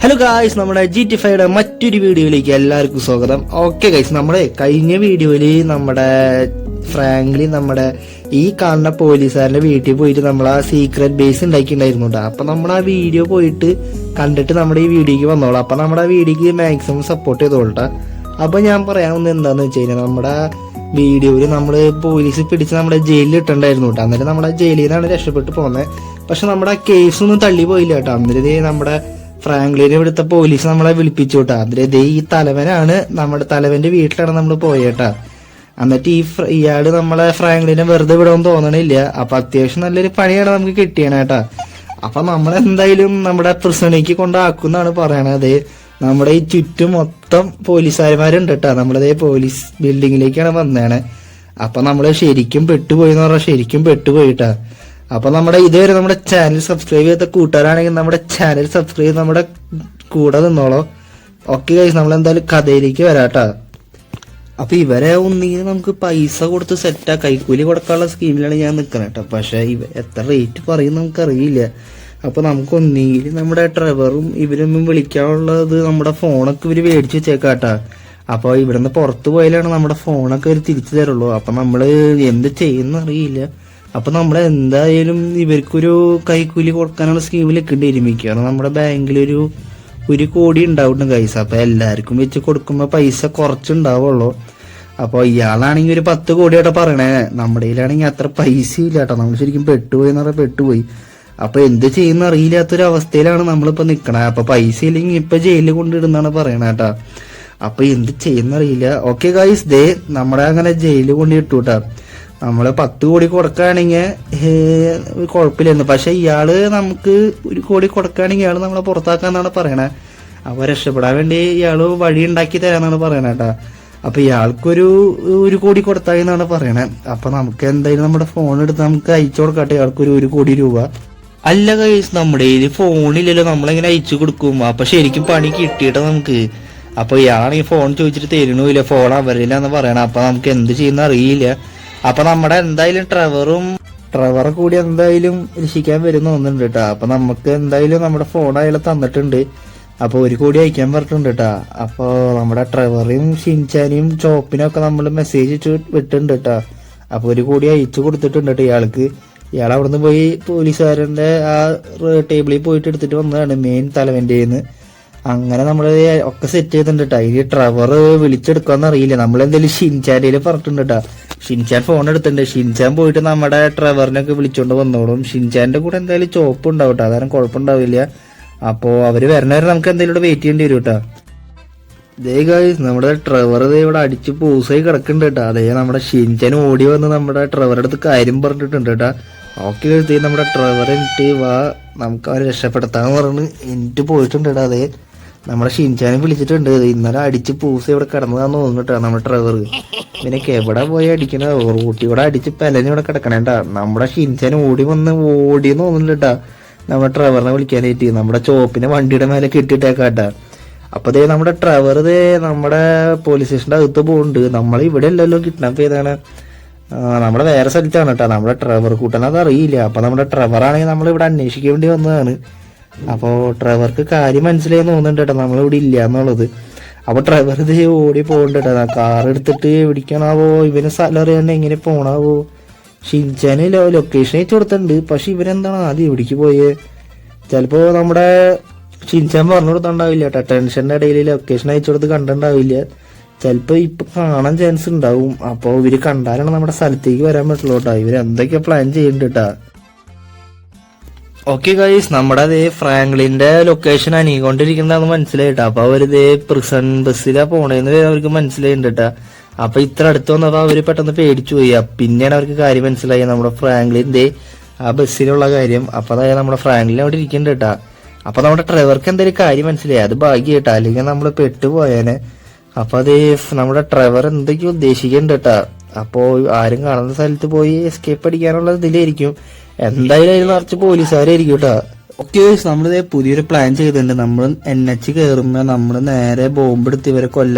Hello guys, നമ്മുടെ GTA 5 മറ്റൊരു വീഡിയോയിലേക്ക് എല്ലാവർക്കും സ്വാഗതം. ഓക്കെ ഗായ്സ്, നമ്മുടെ കഴിഞ്ഞ വീഡിയോയിൽ നമ്മുടെ ഫ്രാങ്ക്ലിൻ നമ്മുടെ ഈ കാണുന്ന പോലീസുകാരന്റെ വീട്ടിൽ പോയിട്ട് നമ്മൾ ആ സീക്രട്ട് ബേസ് ഉണ്ടാക്കിയിട്ടുണ്ടായിരുന്നു. അപ്പൊ നമ്മൾ ആ വീഡിയോ പോയിട്ട് കണ്ടിട്ട് നമ്മുടെ ഈ വീഡിയോക്ക് വന്നോളാം. അപ്പൊ നമ്മുടെ ആ വീഡിയോക്ക് മാക്സിമം സപ്പോർട്ട് ചെയ്തോളട്ടെ. അപ്പൊ ഞാൻ പറയാവുന്നത് എന്താന്ന് വെച്ച് കഴിഞ്ഞാൽ, നമ്മുടെ വീഡിയോയിൽ നമ്മൾ പോലീസ് പിടിച്ച് നമ്മുടെ ജയിലിൽ ഇട്ടുണ്ടായിരുന്നു കേട്ടോ. അന്നേരം നമ്മുടെ ജയിലിൽ നിന്നാണ് രക്ഷപ്പെട്ട് പോകുന്നത്. പക്ഷെ നമ്മുടെ കേസ് ഒന്നും തള്ളി പോയില്ല കേട്ടോ. അന്നേരം നമ്മുടെ ഫ്രാങ്ക്ലിനെ ഇവിടുത്തെ പോലീസ് നമ്മളെ വിളിപ്പിച്ചു കേട്ടാ. അതിലെ ഈ തലവനാണ്, നമ്മുടെ തലവന്റെ വീട്ടിലാണ് നമ്മൾ പോയേട്ടാ. എന്നിട്ട് ഇയാള് നമ്മളെ ഫ്രാങ്ക്ലിനെ വെറുതെ വിടാൻ തോന്നണില്ല. അപ്പൊ അത്യാവശ്യം നല്ലൊരു പണിയാണ് നമുക്ക് കിട്ടിയണേട്ടാ. അപ്പൊ നമ്മളെന്തായാലും നമ്മുടെ പ്രിസണിലേക്ക് കൊണ്ടാക്കുന്നാണ് പറയണത്. നമ്മുടെ ഈ ചുറ്റും മൊത്തം പോലീസുകാരന്മാരുണ്ട് കേട്ടാ. നമ്മളതേ പോലീസ് ബിൽഡിങ്ങിലേക്കാണ് വന്നേണേ. അപ്പൊ നമ്മള് ശരിക്കും പെട്ടുപോയിന്ന് പറഞ്ഞാൽ ശരിക്കും പെട്ടുപോയിട്ടാ. അപ്പൊ നമ്മുടെ ഇതുവരെ നമ്മുടെ ചാനൽ സബ്സ്ക്രൈബ് ചെയ്ത കൂട്ടുകാരാണെങ്കിൽ നമ്മുടെ ചാനൽ സബ്സ്ക്രൈബ് ചെയ്ത് നമ്മുടെ കൂടെ നിന്നോളോ. ഓക്കെ ഗൈസ്, നമ്മളെന്തായാലും കഥയിലേക്ക് വരാട്ടാ. അപ്പൊ ഇവരെ ഒന്നെങ്കിൽ നമുക്ക് പൈസ കൊടുത്ത് സെറ്റാ കൈക്കൂലി കൊടുക്കാനുള്ള സ്കീമിലാണ് ഞാൻ നിൽക്കുന്നത് കേട്ടോ. പക്ഷെ എത്ര റേറ്റ് പറയും നമുക്കറിയില്ല. അപ്പൊ നമുക്ക് ഒന്നെങ്കിൽ നമ്മുടെ ഡ്രൈവറും ഇവരൊന്നും വിളിക്കാനുള്ളത് നമ്മുടെ ഫോണൊക്കെ ഇവര് മേടിച്ചു വെച്ചേക്കാട്ടാ. അപ്പൊ ഇവിടുന്ന് പുറത്തു പോയാലാണ് നമ്മുടെ ഫോണൊക്കെ ഇവർ തിരിച്ചു തരുള്ളൂ. അപ്പൊ നമ്മള് എന്ത് ചെയ്യുന്ന അറിയില്ല. അപ്പൊ നമ്മൾ എന്തായാലും ഇവർക്കൊരു കൈക്കൂലി കൊടുക്കാനുള്ള സ്കീമിൽ നിൽക്കേണ്ടിയിരിക്കും. നമ്മുടെ ബാങ്കിൽ ഒരു കോടി ഉണ്ടാവും കൈസ. അപ്പൊ എല്ലാവർക്കും വെച്ച് കൊടുക്കുമ്പോ പൈസ കുറച്ചുണ്ടാവുള്ളൂ. അപ്പൊ ഇയാളാണെങ്കിൽ ഒരു 10 കോടിയായിട്ട് പറയണേ. നമ്മുടെ കയ്യിലാണെങ്കിൽ അത്ര പൈസ ഇല്ല കേട്ടോ. നമ്മൾ ശരിക്കും പെട്ടുപോയി എന്ന് പറഞ്ഞാൽ പെട്ടുപോയി. അപ്പൊ എന്ത് ചെയ്യുന്ന അറിയില്ലാത്തൊരു അവസ്ഥയിലാണ് നമ്മളിപ്പോ നിക്കണേ. അപ്പൊ പൈസ ഇല്ലെങ്കിൽ ഇപ്പൊ ജയിലിൽ കൊണ്ടിടുന്നാണ് പറയണ കേട്ടാ. അപ്പൊ എന്ത് ചെയ്യുന്ന അറിയില്ല. ഓക്കെ ഗൈസ്, ദേ നമ്മുടെ അങ്ങനെ ജയിലിൽ കൊണ്ടിട്ടു കേട്ടാ. നമ്മള് 10 കോടി കൊടുക്കുകയാണെങ്കിൽ കുഴപ്പമില്ലായിരുന്നു. പക്ഷെ ഇയാള് നമുക്ക് 1 കോടി കൊടുക്കുകയാണെങ്കിൽ ഇയാള് നമ്മളെ പുറത്താക്കാന്നാണ് പറയണേ. അപ്പൊ രക്ഷപ്പെടാൻ വേണ്ടി ഇയാള് വഴി ഉണ്ടാക്കി തരാന്നാണ് പറയണേ കേട്ടാ. അപ്പൊ ഇയാൾക്കൊരു 1 കോടി കൊടുത്താന്നാണ് പറയണേ. അപ്പൊ നമുക്ക് എന്തായാലും നമ്മുടെ ഫോൺ എടുത്ത് നമുക്ക് അയച്ചു കൊടുക്കട്ടെ ഇയാൾക്കൊരു 1 കോടി രൂപ. അല്ല കൈസ്, നമ്മുടെ ഫോണില്ലല്ലോ, നമ്മളെങ്ങനെ അയച്ചു കൊടുക്കും? അപ്പൊ ശരിക്കും പണി കിട്ടിയിട്ടാ നമുക്ക്. അപ്പൊ ഇയാളാണെങ്കിൽ ഫോൺ ചോദിച്ചിട്ട് തരുന്നില്ല, ഫോൺ അവരില്ലാന്ന് പറയണേ. അപ്പൊ നമുക്ക് എന്ത് ചെയ്യുന്ന അറിയില്ല. അപ്പൊ നമ്മുടെ എന്തായാലും ട്രവറെ കൂടി എന്തായാലും രക്ഷിക്കാൻ വരുന്ന ഒന്നുണ്ട് കേട്ടാ. അപ്പൊ നമുക്ക് എന്തായാലും നമ്മുടെ ഫോൺ അയാൾ തന്നിട്ടുണ്ട്. അപ്പൊ 1 കോടി അയക്കാൻ പറഞ്ഞിട്ടുണ്ട് കേട്ടാ. അപ്പൊ നമ്മുടെ ട്രവറേയും ഷിൻചാനെയും ചോപ്പിനും ഒക്കെ നമ്മൾ മെസ്സേജ് വിട്ടിട്ടുണ്ട് കേട്ടാ. അപ്പൊ 1 കോടി അയച്ചു കൊടുത്തിട്ടുണ്ട് കേട്ടോ ഇയാൾക്ക്. ഇയാൾ അവിടുന്ന് പോയി പോലീസുകാരന്റെ ആ ടേബിളിൽ പോയിട്ട് എടുത്തിട്ട് വന്നതാണ് മെയിൻ തലവന്റെന്ന്. അങ്ങനെ നമ്മള് ഒക്കെ സെറ്റ് ചെയ്തിട്ടുണ്ട് കേട്ടാ. ഇനി ട്രവർ വിളിച്ചെടുക്കാന്ന് അറിയില്ല. നമ്മളെന്തായാലും ഷിൻചാന്റെ പറഞ്ഞിട്ടുണ്ട് കേട്ടാ. ഷിൻചാൻ ഫോൺ എടുത്തിട്ടുണ്ട്. ഷിൻചാൻ പോയിട്ട് നമ്മുടെ ട്രവറിനൊക്കെ വിളിച്ചോണ്ട് വന്നോളും. ഷിൻചാന്റെ കൂടെ എന്തായാലും ചോപ്പ് ഉണ്ടാവും കേട്ടോ, അതാരും കുഴപ്പമുണ്ടാവില്ല. അപ്പോ അവര് വരണവരെ നമുക്ക് എന്തായാലും ഇവിടെ വെയിറ്റ് ചെയ്യേണ്ടി വരും കേട്ടാ. ദേ ഗൈസ്, നമ്മുടെ ട്രവർ ഇവിടെ അടിച്ച് പൂസായി കിടക്കുന്നുണ്ട് കേട്ടാ. അതേ നമ്മുടെ ഷിൻചാൻ ഓടി വന്ന് നമ്മുടെ ട്രവറുടെ അടുത്ത് കാര്യം പറഞ്ഞിട്ടുണ്ട് കേട്ടാ. ഓക്കെ എഴുതി നമ്മുടെ ട്രവർ എന്നിട്ട് വാ നമുക്ക് അവരെ രക്ഷപ്പെടുത്താന്ന് പറഞ്ഞ് എന്നിട്ട് പോയിട്ടുണ്ട് കേട്ടാ. അതേ നമ്മുടെ ഷിൻചാനെ വിളിച്ചിട്ടുണ്ട്. ഇന്നലെ അടിച്ച് പൂസ ഇവിടെ കിടന്നതാന്ന് തോന്നുന്നു കേട്ടാ നമ്മുടെ ട്രവർ. പിന്നെ എവിടെ പോയി അടിക്കണ റൂട്ടി ഇവിടെ അടിച്ച് പെലന് ഇവിടെ കിടക്കണേട്ടാ. നമ്മുടെ ഷിൻചാൻ ഓടിയെന്ന് തോന്നുന്നുണ്ട് കേട്ടാ നമ്മുടെ ട്രവറിനെ വിളിക്കാനായിട്ട്. നമ്മുടെ ചോപ്പിനെ വണ്ടിയുടെ മേലെ കെട്ടിട്ടേക്കാട്ടാ. അപ്പൊ ദേ നമ്മുടെ ട്രവർ നമ്മുടെ പോലീസ് സ്റ്റേഷന്റെ അകത്ത് പോകുന്നുണ്ട്. നമ്മൾ ഇവിടെ അല്ലല്ലോ കിഡ്നാപ്പ് ചെയ്താണ്, നമ്മുടെ വേറെ സ്ഥലത്താണ് കേട്ടോ. നമ്മുടെ ട്രവർ കൂട്ടനത് അറിയില്ല. അപ്പൊ നമ്മുടെ ട്രവറാണെങ്കിൽ നമ്മൾ ഇവിടെ അന്വേഷിക്കാൻ വേണ്ടി വന്നതാണ്. അപ്പോ ട്രവർക്ക് കാര്യം മനസ്സിലായെന്ന് തോന്നുന്നുണ്ട് കേട്ടോ നമ്മളിവിടെ ഇല്ല എന്നുള്ളത്. അപ്പൊ ട്രവർ ഇത് ഓടി പോകണ്ട കേട്ടോ. കാർ എടുത്തിട്ട് എവിടേക്കാണാവോ, ഇവന് സ്ഥലം അറിയാണ്ട് എങ്ങനെ പോണാവോ. ഷിൻചാന് ലൊക്കേഷൻ അയച്ചു കൊടുത്തിട്ടുണ്ട്. പക്ഷെ ഇവരെന്താണ് ആദ്യം എവിടേക്ക് പോയേ? ചിലപ്പോ നമ്മുടെ ഷിൻചാൻ പറഞ്ഞു കൊടുത്തുണ്ടാവില്ല കേട്ടോ. ടെൻഷന്റെ ഇടയിൽ ലൊക്കേഷൻ അയച്ചു കൊടുത്ത് കണ്ടിട്ടുണ്ടാവില്ല. ചിലപ്പോ ഇപ്പൊ കാണാൻ ചാൻസ് ഉണ്ടാവും. അപ്പൊ ഇവര് കണ്ടാലാണ് നമ്മുടെ സ്ഥലത്തേക്ക് വരാൻ പറ്റുള്ളൂ കേട്ടോ. ഇവര് എന്തൊക്കെയാ പ്ലാൻ ചെയ്യുന്നുണ്ട് കേട്ടാ. ഓക്കെ ഗൈസ്, നമ്മുടെ അതേ ഫ്രാങ്ക്ലിന്റെ ലൊക്കേഷൻ അനീകൊണ്ടിരിക്കുന്നതാന്ന് മനസ്സിലായിട്ടാ. അപ്പൊ അവരിതേ പ്രിസൺ ബസ്സിലാ പോണേന്ന് അവർക്ക് മനസ്സിലായിട്ടുണ്ട് കേട്ടാ. അപ്പൊ ഇത്ര അടുത്ത് വന്നപ്പോ അവര് പെട്ടെന്ന് പേടിച്ചു പോയി. പിന്നെയാണ് അവർക്ക് കാര്യം മനസ്സിലായി നമ്മുടെ ഫ്രാങ്ക്ലിന്റെ ആ ബസ്സിലുള്ള കാര്യം. അപ്പൊ അതായത് നമ്മുടെ ഫ്രാങ്ക്ലിൻ അവിടെ ഇരിക്കുന്നുണ്ട് കേട്ടാ. അപ്പൊ നമ്മുടെ ഡ്രൈവർക്ക് എന്തായാലും കാര്യം മനസ്സിലായി. അത് ഭാഗ്യം കേട്ടാ, അല്ലെങ്കിൽ നമ്മള് പെട്ടുപോയേനെ. അപ്പൊ അത് നമ്മുടെ ട്രവർ എന്തൊക്കെയോ ഉദ്ദേശിക്കുന്നുണ്ട് കേട്ടാ. അപ്പോ ആരും കാണുന്ന സ്ഥലത്ത് പോയി എസ്കേപ്പ് അടിക്കാനുള്ള ഇതിലായിരിക്കും. എന്തായാലും അതിൽ നിറച്ച് പോലീസുകാരായിരിക്കും കേട്ടാ. ഓക്കെ, നമ്മളിത് പുതിയൊരു പ്ലാൻ ചെയ്തിട്ടുണ്ട്. നമ്മൾ NH കയറുമ്പോ നമ്മള് നേരെ ബോംബെടുത്ത് ഇവരെ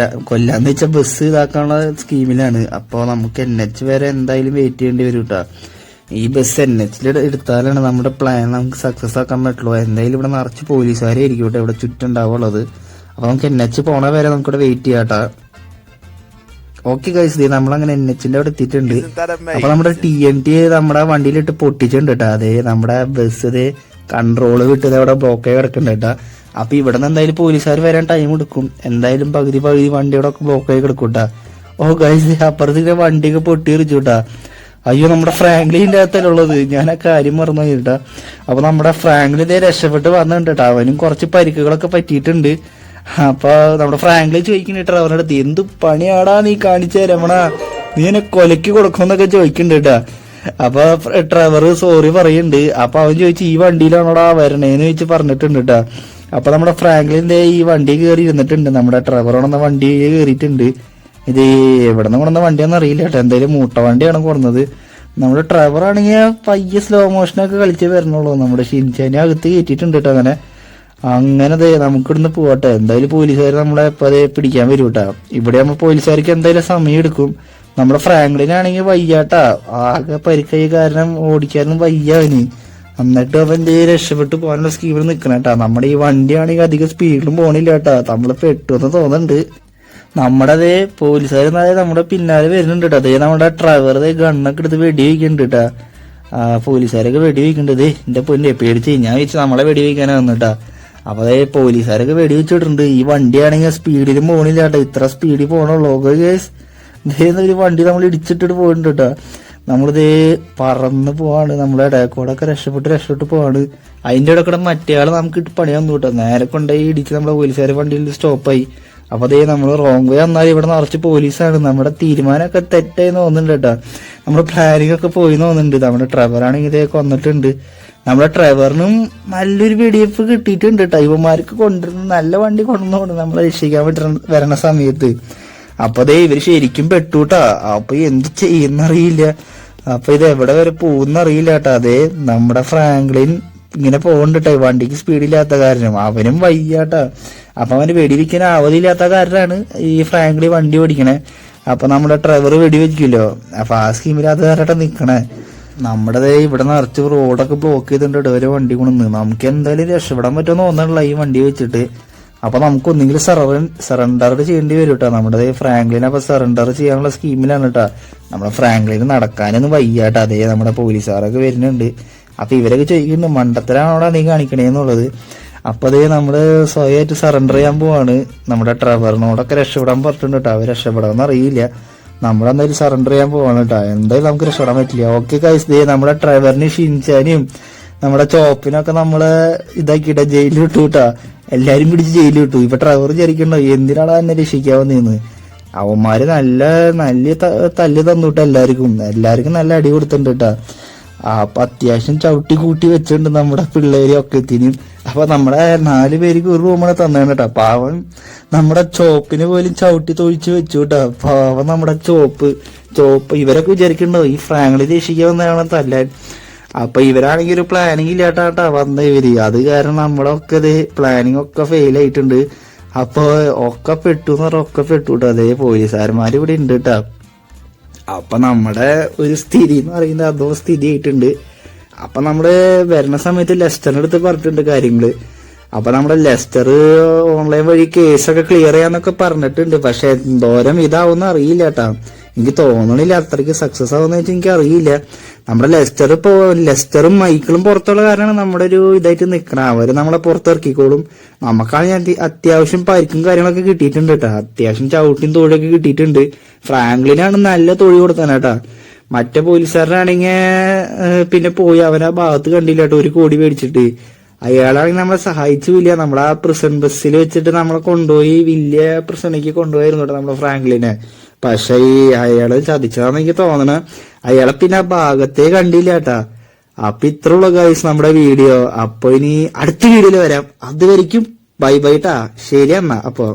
കൊല്ലാന്ന് വെച്ചാൽ ബസ് ഇതാക്കാനുള്ള സ്കീമിലാണ്. അപ്പൊ നമുക്ക് NH വരെ എന്തായാലും വെയിറ്റ് ചെയ്യേണ്ടി വരും കേട്ടാ. ഈ ബസ് NH എടുത്താലാണ് നമ്മുടെ പ്ലാൻ നമുക്ക് സക്സസ് ആക്കാൻ പറ്റുള്ളൂ. എന്തായാലും ഇവിടെ നിറച്ച് പോലീസുകാരെ ആയിരിക്കും ഇവിടെ ചുറ്റുണ്ടാവുള്ളത്. അപ്പൊ നമുക്ക് NH പോണ വരെ നമുക്കിവിടെ വെയിറ്റ് ചെയ്യാട്ടാ. ഓക്കെ ഗൈസ്, നമ്മളങ്ങനെ NH അവിടെ എത്തിയിട്ടുണ്ട്. അപ്പൊ നമ്മുടെ TNT നമ്മുടെ വണ്ടിയിലിട്ട് പൊട്ടിച്ചിട്ടുണ്ട് കേട്ടാ. അതെ നമ്മുടെ ബസ് കൺട്രോള് വിട്ടത് അവിടെ ബ്ലോക്കായി കിടക്കുന്നുണ്ട് കേട്ടാ. അപ്പൊ ഇവിടെ നിന്ന് എന്തായാലും പോലീസുകാർ വരാൻ ടൈം എടുക്കും. എന്തായാലും പകുതി വണ്ടിയുടെ ഒക്കെ ബ്ലോക്കായി കിടക്കൂട്ടാ. ഓ ഗൈസ്, അപ്പുറത്തേക്ക് വണ്ടിയൊക്കെ പൊട്ടിയെറിച്ചുട്ടാ. അയ്യോ, നമ്മുടെ ഫ്രാങ്ക്ലിന്റെ അകത്തല്ലേ ഉള്ളത്, ഞാൻ ആ കാര്യം മറന്നു കേട്ടാ. അപ്പൊ നമ്മുടെ ഫ്രാങ്ക്ലിൻ രക്ഷപ്പെട്ട് വന്നിട്ടുണ്ട് കേട്ടാ. അവനും കുറച്ച് പരിക്കുകളൊക്കെ പറ്റിയിട്ടുണ്ട്. അപ്പൊ നമ്മുടെ ഫ്രാങ്ക്ലിൻ ചോദിക്കുന്നുണ്ട് അവരുടെ അടുത്ത്, എന്ത് പണിയാടാ നീ കാണിച്ചു രമണ, നീ എന്നെ കൊലക്ക് കൊടുക്കുമെന്നൊക്കെ ചോദിക്കുന്നുണ്ട് കേട്ടാ. അപ്പൊ ഡ്രൈവർ സോറി പറയുന്നുണ്ട്. അപ്പൊ അവൻ ചോദിച്ചു, ഈ വണ്ടിയിലാണോടാ വരണേന്ന് ചോദിച്ച് പറഞ്ഞിട്ടുണ്ട് കേട്ടാ. അപ്പൊ നമ്മുടെ ഫ്രാങ്ക്ലിന്റെ ഈ വണ്ടി കയറി ഇരുന്നിട്ടുണ്ട്. നമ്മുടെ ഡ്രൈവർ കൊണ്ടുവന്ന വണ്ടി കയറിയിട്ടുണ്ട്. ഇത് എവിടെ നിന്ന് കൊണ്ടുവന്ന വണ്ടിയാണെന്ന് അറിയില്ല കേട്ടോ. എന്തായാലും മൂട്ട വണ്ടിയാണ് കൊടുന്നത്. നമ്മുടെ ഡ്രൈവർ ആണെങ്കിൽ പയ്യെ സ്ലോ മോഷനൊക്കെ കളിച്ചേ വരണുള്ളൂ. നമ്മുടെ ഷിൻചാനെ അകത്ത് കയറ്റിയിട്ടുണ്ട് കേട്ടോ. അങ്ങനെ നമുക്കിവിടുന്ന് പോവാട്ടെ. എന്തായാലും പോലീസുകാർ നമ്മളെ ഇപ്പൊ പിടിക്കാൻ വരും കേട്ടാ. ഇവിടെ ആകുമ്പോ പോലീസുകാർക്ക് എന്തായാലും സമയം എടുക്കും. നമ്മുടെ ഫ്രാങ്ക്ലിനാണെങ്കിൽ വയ്യാട്ടാ, ആകെ പരിക്കായി കാരണം ഓടിക്കാനും വയ്യാവന്. എന്നിട്ട് അവൻ രക്ഷപ്പെട്ട് പോകാനുള്ള സ്കീമിൽ നിൽക്കണം കേട്ടാ. നമ്മുടെ ഈ വണ്ടിയാണെങ്കിൽ അധികം സ്പീഡിലും പോണില്ല കേട്ടാ. നമ്മള് പെട്ടുവെന്ന് തോന്നുന്നുണ്ട്. നമ്മുടെ പോലീസുകാർ നമ്മുടെ പിന്നാലെ വരുന്നുണ്ട് കേട്ടോ. നമ്മുടെ ഡ്രൈവർ ഗണ്ണൊക്കെ എടുത്ത് വെടി വയ്ക്കുന്നുണ്ട് കേട്ടാ. പോലീസുകാരൊക്കെ വെടി വയ്ക്കുന്നുണ്ട്. എന്റെ പൊന്നെ പേടിച്ച് ഞാൻ വെച്ച് നമ്മളെ വെടി വയ്ക്കാനാ വന്നിട്ടാ. അപ്പൊ പോലീസുകാരൊക്കെ വെടി വെച്ചിട്ടുണ്ട്. ഈ വണ്ടിയാണെങ്കിൽ സ്പീഡിലും പോണില്ല കേട്ടോ. ഇത്ര സ്പീഡിൽ പോകണുള്ളൂ. ഒരു വണ്ടി നമ്മൾ ഇടിച്ചിട്ടിട്ട് പോയിട്ടുണ്ട് കേട്ടോ. നമ്മളിത് പറന്ന് പോവാണ്. നമ്മളെ ഇടയക്കോടൊക്കെ രക്ഷപ്പെട്ട് പോവാണ്. അതിന്റെ ഇടക്കൂടെ മറ്റേ ആള് നമുക്ക് പണി വന്നു കേട്ടോ. നേരെ കൊണ്ടുപോയി ഇടിച്ച് നമ്മളെ പോലീസുകാരെ വണ്ടിയിൽ സ്റ്റോപ്പായി. അപ്പൊ നമ്മൾ റോങ് വേ വന്നാൽ ഇവിടെ നിറച്ച് പോലീസാണ്. നമ്മുടെ തീരുമാനമൊക്കെ തെറ്റായി തോന്നുന്നുണ്ട് കേട്ടോ. നമ്മുടെ പ്ലാനിങ് ഒക്കെ പോയി തോന്നുന്നുണ്ട്. നമ്മുടെ ഡ്രൈവറാണെങ്കിൽ ഇതൊക്കെ വന്നിട്ടുണ്ട്. നമ്മുടെ ഡ്രൈവറിനും നല്ലൊരു വെടിവെപ്പ് കിട്ടിയിട്ടുണ്ട് കേട്ടോ. ഇവന്മാർക്ക് കൊണ്ടുവരുന്ന നല്ല വണ്ടി കൊണ്ടുവന്നോണ്ട് നമ്മളെ രക്ഷിക്കാൻ വരണ സമയത്ത്. അപ്പൊ ഇവര് ശരിക്കും പെട്ടുട്ടാ. അപ്പൊ എന്ത് ചെയ്യുന്നറിയില്ല. അപ്പൊ ഇത് എവിടെ വരെ പോകുന്നറിയില്ല കേട്ടോ. നമ്മുടെ ഫ്രാങ്ക്ലിൻ ഇങ്ങനെ പോകണ്ടിട്ടെ, വണ്ടിക്ക് സ്പീഡില്ലാത്ത കാരണം. അവനും വയ്യാട്ടാ. അപ്പൊ അവന് വെടിവെക്കാൻ ആവതില്ലാത്ത കാരണമാണ് ഈ ഫ്രാങ്ക്ലിൻ വണ്ടി ഓടിക്കണേ. അപ്പൊ നമ്മുടെ ഡ്രൈവർ വെടിവെക്കില്ലോ. അപ്പൊ ആ സ്കീമിൽ അത് കാരണം നിക്കണേ. നമ്മുടെ ഇവിടെ നിറച്ച് റോഡൊക്കെ ബ്ലോക്ക് ചെയ്തിട്ടുണ്ട് ഒരു വണ്ടി കൊണ്ടുവന്ന്. നമുക്ക് എന്തായാലും രക്ഷപ്പെടാൻ പറ്റുമെന്ന് തോന്നണില്ല ഈ വണ്ടി വെച്ചിട്ട്. അപ്പൊ നമുക്ക് ഒന്നെങ്കിലും സറണ്ടർ ചെയ്യേണ്ടി വരും കേട്ടോ. നമ്മുടെ ഫ്രാങ്ക്ലിൻ അപ്പൊ സറണ്ടർ ചെയ്യാനുള്ള സ്കീമിലാണ് കേട്ടോ. നമ്മുടെ ഫ്രാങ്ക്ലിന് നടക്കാനൊന്നും വയ്യാട്ടോ. നമ്മുടെ പോലീസുകാരൊക്കെ വരുന്നുണ്ട്. അപ്പൊ ഇവരൊക്കെ ചോദിക്കുന്നുണ്ട്, മണ്ടത്തരാണോടാ നീ കാണിക്കണേന്നുള്ളത്. അപ്പൊ നമ്മള് സ്വയമായിട്ട് സറണ്ടർ ചെയ്യാൻ പോവാണ്. നമ്മുടെ ഡ്രൈവറിനോടൊക്കെ രക്ഷപ്പെടാൻ പറഞ്ഞിട്ടുണ്ട് കേട്ടോ. അവർ രക്ഷപ്പെടാമെന്ന് അറിയില്ല. നമ്മളെന്തായാലും സറണ്ടർ ചെയ്യാൻ പോവാണ് കേട്ടോ. എന്തായാലും നമുക്ക് രക്ഷപ്പെടാൻ പറ്റില്ല. ഓക്കെ ഗൈസ്, നമ്മുടെ ഡ്രൈവറിന് ഷിൻചാനും നമ്മുടെ ചോപ്പിനൊക്കെ നമ്മള് ഇതാക്കിയിട്ടാ ജയിലിൽ വിട്ടു കേട്ടാ. എല്ലാരും പിടിച്ച് ജയിലിൽ വിട്ടു. ഇപ്പൊ ഡ്രൈവർ വിചാരിക്കണ്ടോ എന്തിനാണ് എന്നെ രക്ഷിക്കാവുന്നതെന്ന്. അവന്മാര് നല്ല തല്ല് തന്നുട്ടോ. എല്ലാവർക്കും നല്ല അടി കൊടുത്തിട്ടുണ്ട് കേട്ടാ. അപ്പൊ അത്യാവശ്യം ചവിട്ടി കൂട്ടി വെച്ചിട്ടുണ്ട് നമ്മുടെ പിള്ളേരെ ഒക്കെ എത്തിനും. അപ്പൊ നമ്മുടെ 4 പേർക്ക് ഒരു റൂമാണ് തന്നേണ് കേട്ടോ. പാവൻ നമ്മുടെ ചോപ്പിന് പോലും ചവിട്ടി തൊഴിച്ച് വെച്ചു കേട്ടോ. പാവൻ നമ്മുടെ ചോപ്പ് ഇവരൊക്കെ വിചാരിക്കണ്ടോ ഈ ഫ്രാങ്ക്ലിൻ രക്ഷിക്കാൻ വന്നതാണ് തല്ലാൻ. അപ്പൊ ഇവരാണെങ്കിൽ ഒരു പ്ലാനിങ് ഇല്ലാട്ടാ വന്ന ഇവര്. അത് കാരണം നമ്മളൊക്കെ പ്ലാനിങ് ഒക്കെ ഫെയിൽ ആയിട്ടുണ്ട്. അപ്പൊ ഒക്കെ പെട്ടു എന്ന് പറഞ്ഞാൽ ഒക്കെ പെട്ടു കേട്ടോ. പോലീസുകാരന്മാർ ഇവിടെ ഉണ്ട് കേട്ടോ. അപ്പൊ നമ്മുടെ ഒരു സ്ഥിതി എന്ന് പറയുന്നത് അതോ സ്ഥിതി ആയിട്ടുണ്ട്. അപ്പൊ നമ്മള് വരുന്ന സമയത്ത് ലെസ്റ്ററിന്റെ അടുത്ത് പറഞ്ഞിട്ടുണ്ട് കാര്യങ്ങള്. അപ്പൊ നമ്മുടെ ലെസ്റ്റർ ഓൺലൈൻ വഴി കേസൊക്കെ ക്ലിയർ ചെയ്യാന്നൊക്കെ പറഞ്ഞിട്ടുണ്ട്. പക്ഷെ എന്തോരം ഇതാവുന്ന അറിയില്ല കേട്ടാ. എനിക്ക് തോന്നണില്ല അത്രയ്ക്ക് സക്സസ് ആവുന്ന വെച്ചാൽ എനിക്ക് അറിയില്ല. നമ്മുടെ ലെസ്റ്ററും മൈക്കിളും പുറത്തുള്ള കാരണമാണ് നമ്മുടെ ഒരു ഇതായിട്ട് നിക്കണം. അവര് നമ്മളെ പുറത്തിറക്കിക്കോളും. നമുക്കാണെങ്കിൽ അത്യാവശ്യം പരിക്കും കാര്യങ്ങളൊക്കെ കിട്ടിയിട്ടുണ്ട് കേട്ടാ. അത്യാവശ്യം ചവിട്ടിയും തൊഴിലൊക്കെ കിട്ടിയിട്ടുണ്ട്. ഫ്രാങ്ക്ലിനാണ് നല്ല തൊഴിൽ കൊടുത്താനേട്ടാ. മറ്റേ പോലീസുകാരനാണെങ്കിൽ പിന്നെ പോയി അവനാ ഭാഗത്ത് കണ്ടില്ല കേട്ടോ. 1 കോടി മേടിച്ചിട്ട് അയാളാണെങ്കിൽ നമ്മളെ സഹായിച്ചില്ല. നമ്മളാ പ്രിസൺ ബസ്സിൽ വെച്ചിട്ട് നമ്മളെ കൊണ്ടുപോയി വലിയ പ്രിസണിലേക്ക് കൊണ്ടുപോയിരുന്നു കേട്ടോ നമ്മുടെ ഫ്രാങ്ക്ലിനെ. പക്ഷെ അയാള് ചതിച്ചതാന്ന് എനിക്ക് തോന്നണ. അയാളെ പിന്നെ ആ ഭാഗത്തേ കണ്ടില്ല കേട്ടാ. അപ്പൊ ഇത്രയുള്ള ഗൈസ് നമ്മുടെ വീഡിയോ. അപ്പൊ ഇനി അടുത്ത വീഡിയോയിൽ വരാം. അതുവരെയ്ക്കും ബൈ ടാ. ശരി എന്നാ അപ്പൊ.